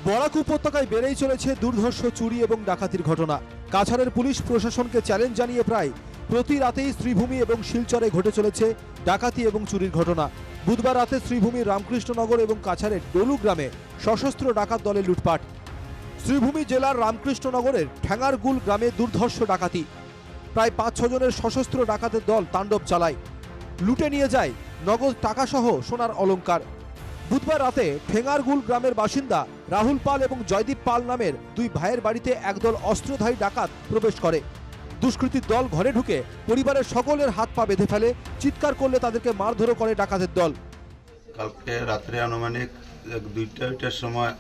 বরাক উপত্যকায় বেড়েই চলেছে দুর্ধর্ষ চুরি এবং ডাকাতির ঘটনা। কাছাড়ের পুলিশ প্রশাসনকে চ্যালেঞ্জ জানিয়ে প্রায় প্রতি রাতেই শ্রীভূমি এবং শিলচরে ঘটে চলেছে ডাকাতি এবং চুরির ঘটনা। বুধবার রাতে শ্রীভূমির রামকৃষ্ণনগর এবং কাছাড়ের ডলু গ্রামে সশস্ত্র ডাকাত দলের লুটপাট। শ্রীভূমি জেলার রামকৃষ্ণনগরের ঠ্যাঙ্গারগুল গ্রামে দুর্ধর্ষ ডাকাতি। প্রায় ৫-৬ জনের সশস্ত্র ডাকাতের দল তাণ্ডব চালায়, লুটে নিয়ে যায় নগদ টাকাসহ সোনার অলংকার। বুধবার রাতে ঠেঙ্গারগুল গ্রামের বাসিন্দা রাহুল পাল এবং জয়দীপ পাল নামের দুই ভাইয়ের বাড়িতে একদল অস্ত্রধারী ডাকাত প্রবেশ করে। দুষ্কৃতীর দল ঘরে ঢুকে পরিবারের সকলের হাত পা বেঁধে ফেলে, চিৎকার করলে তাদেরকে মারধরও করে ডাকাতের দল। কালকে রাত্রে আনুমানিক 2টার সময়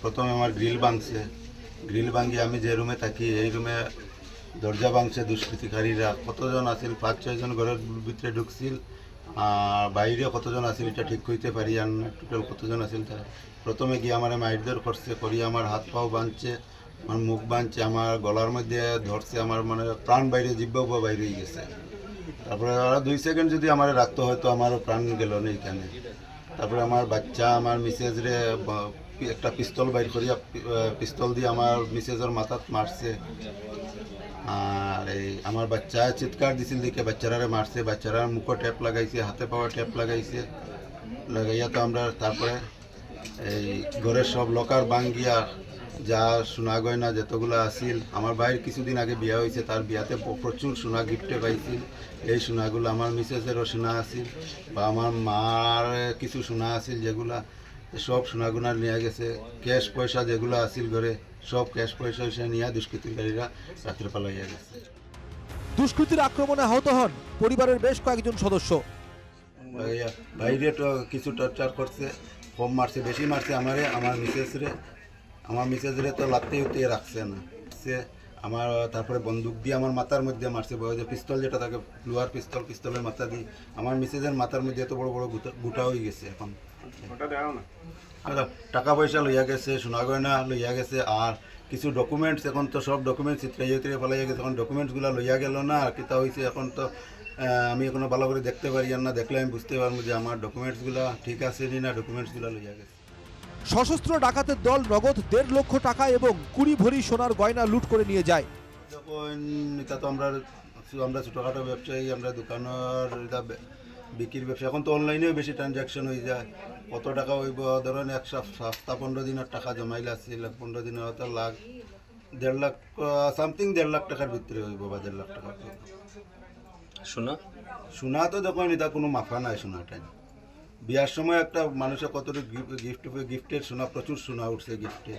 প্রথমে আমার গ্রিল ভাঙছে। গ্রিল ভাঙিয়ে আমি যে রুমে থাকি এই রুমে দরজা ভাঙছে দুষ্কৃতিকারীরা। কতজন আসিল, 5-6 জন ঘরের ভিতরে ঢুকছিল, আর বাইরে কতজন আসিল এটা ঠিক করতে পারি আর না। টোটাল কতজন আসিল তারা প্রথমে গিয়ে আমার মাইরদের করছে, করিয়ে আমার হাত পাও বাঁধছে, আমার মুখ বাঁধছে, আমার গলার মধ্যে ধরছে, আমার মানে প্রাণ বাইরে, জিব্বা বাইরে গেছে। তারপরে ওরা 2 সেকেন্ড যদি আমার রাখতে হয়তো আমারও প্রাণ গেল না এখানে। তারপরে আমার বাচ্চা আমার মিসেজরে একটা পিস্তল বাইর করিয়া পিস্তল দিয়ে আমার মিসেজের মাথাত মারছে। আর এই আমার বাচ্চা চিৎকার দিছিল দেখে বাচ্চারা মারছে, বাচ্চারা মুখে ট্যাপ লাগাইছে, হাতে পাওয়া ট্যাপ লাগাইয়া তো আমরা তারপরে এই ঘরের সব লকার ভাঙ্গিয়া যা সোনা গয়না যতগুলো আসিল, আমার ভাইয়ের কিছুদিন আগে বিয়া হয়েছে, তার বিয়াতে প্রচুর সোনা গিফটে পাইছিল। এই সোনাগুলো আমার মিসেসেরও সোনা আসিল বা আমার মার কিছু সোনা আসিল, যেগুলা সব সোনাগুনা নিয়ে গেছে। ক্যাশ পয়সা যেগুলো আসিল ঘরে সব ক্যাশ পয়সা নিয়ে দুষ্কৃতিকারীরা রাত্রে পালাইয়া গেছে। দুষ্কৃতীর আক্রমণে আহত হন পরিবারের বেশ কয়েকজন সদস্য। বাইরে তো কিছু টর্চার করছে, কম মারছে, বেশি মারছে আমার মিসেসরে তো লাগতে উঠতে রাখছে না সে আমার। তারপরে বন্দুক দিয়ে আমার মাথার মধ্যে মারছে, যে পিস্তল যেটা থাকে লোহার পিস্তলের মাথা দিয়ে আমার মিসেসের মাথার মধ্যে এত বড় বড় গুটা হয়ে গেছে। এখন টাকা পয়সা লইয়া গেছে, সোনা গয়না লইয়া গেছে, আর কিছু ডকুমেন্টস, এখন তো সব ডকুমেন্টস চিত্রে ফেলাইয়া গেছে। এখন ডকুমেন্টসগুলো লইয়া গেল না, আর কিতা হয়েছে এখন তো আমি এখনো ভালো করে দেখতে পারি না, দেখলে আমি বুঝতে পারবো যে আমার ডকুমেন্টসগুলো ঠিক আছে না, ডকুমেন্টসগুলো লইয়া গেছে। সশস্ত্র ডাকাতের দল নগদ 1.5 লক্ষ টাকা এবং 20 ভরি সোনার গয়না লুট করে নিয়ে যায়। যখন এটা তো আমরা ছোটোখাটো ব্যবসায়ী, আমরা দোকানের এটা বিক্রির ব্যবসা, এখন তো অনলাইনেও বেশি ট্রানজ্যাকশন হয়ে যায়। কত টাকা হইব ধরেন 1 সপ্তাহ 15 দিনের টাকা জমাইলে আসছিল, 15 দিনের হয়তো 1.5 লাখ সামথিং 1.5 লাখ টাকার ভিতরে হইব বা 1.5 লাখ টাকা। সোনা তো দেখুন এটা কোনো মাফা নাই সোনাটাই। বিয়ার সময় একটা মানুষের কতটুকু গিফটের সোনা, প্রচুর সোনা উঠছে গিফটে।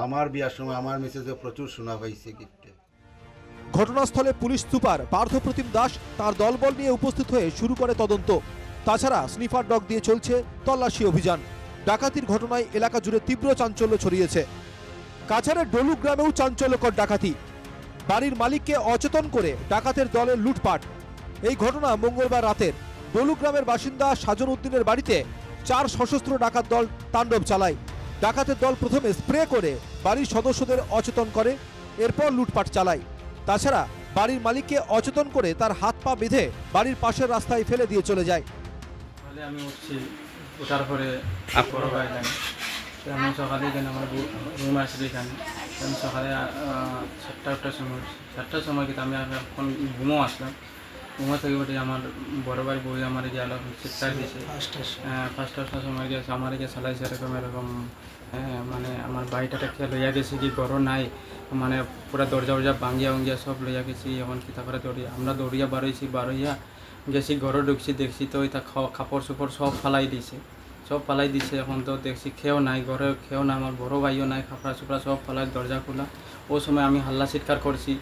আমার বিয়ার সময় আমার মিসেসে প্রচুর সোনা পাইছে গিফটে। ঘটনাস্থলে পুলিশ সুপার পার্থপ্রতিম দাস তার দলবল নিয়ে উপস্থিত হয়ে শুরু করে তদন্ত। তাছাড়া স্নিফার ডগ দিয়ে চলছে তল্লাশি অভিযান। ডাকাতির ঘটনায় এলাকা জুড়ে তীব্র চাঞ্চল্য ছড়িয়েছে। কাছাড়ের ডলু গ্রামেও চাঞ্চল্যকর ডাকাতি। বাড়ির মালিককে অচেতন করে ডাকাতের দলের লুটপাট। এই ঘটনা মঙ্গলবার রাতের। ডলু গ্রামের বাসিন্দা সাজন উদ্দিনের বাড়িতে 4 সশস্ত্র ডাকাত দল তাণ্ডব চালায়। ডাকাতের দল প্রথমে স্প্রে করে বাড়ির সদস্যদের অচেতন করে, এরপর লুটপাট চালায়। তাছাড়া বাড়ির মালিককে অচেতন করে তার হাত পা বেঁধে বাড়ির পাশের রাস্তায় ফেলে দিয়ে চলে যায়। আমি উঠছি, ওঠার পরে আমি সকালে এখানে আমার রুম আসলে এখানে আমি সকালে 7টার সময় কিন্তু আমি এখন ঘুমো আসলাম। ঘুমো থেকে উঠে আমার বড় ভাই বই আমার গিয়ে আলো চিৎকার দিয়েছে। 5টার সময় গিয়েছে আমার গিয়ে চালাইছে এরকম মানে আমার বাড়িটাকে লইয়া গেছে কি ঘর নাই, মানে পুরা দরজা ভাঙিয়া সব লইয়া গেছি। এখন কিতা করে আমরা দৌড়িয়া বারোইয়া গেছি, ঘরে ঢুকছি, দেখছি তো এটা কাপড় চোপড় সব ফালাই দিছে। এখন তো দেখছি খেয়েও নাই, ঘরে খেয়েও নাই, আমার বড় ভাইও নাই, কাপড়া চোপড়া সব ফালাই, দরজা খোলা। ওই সময় আমি হাল্লা চিৎকার করছি,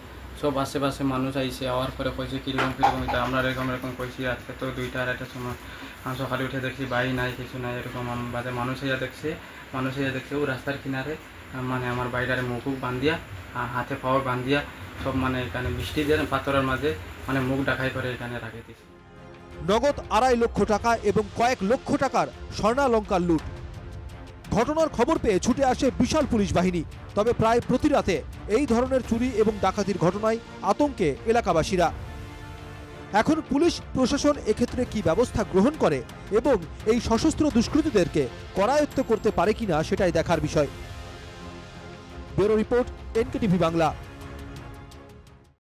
সব আশেপাশে মানুষ আইসে, আওয়ার পরে কইছে কিরকম এটা আমরা এরকম কইছি। আজকে তো 2টা-2:30টার সময় আমি সকালে উঠে দেখছি বাড়ি নাই, কিছু নাই, এরকম বাজে মানুষ দেখছে ও রাস্তার কিনারে, মানে আমার বাড়িটারে মুখ বান্ধিয়া, হাতে পাওয়া বান্ধিয়া সব, মানে এখানে বৃষ্টি দিয়ে পাথরের মাঝে মানে মুখ ডাকাই করে এখানে রাখে দিচ্ছে। নগদ 2.5 লক্ষ টাকা এবং কয়েক লক্ষ টাকার স্বর্ণালংকার লুট। ঘটনার খবর পেয়ে ছুটে আসে বিশাল পুলিশ বাহিনী। তবে প্রায় প্রতি রাতে এই ধরনের চুরি এবং ডাকাতির ঘটনায় আতঙ্কে এলাকাবাসীরা। এখন পুলিশ প্রশাসন এক্ষেত্রে কি ব্যবস্থা গ্রহণ করে এবং এই সশস্ত্র দুষ্কৃতীদেরকে করায়ত্ত করতে পারে কিনা সেটাই দেখার বিষয়। Bureau report, NKTV Bangla.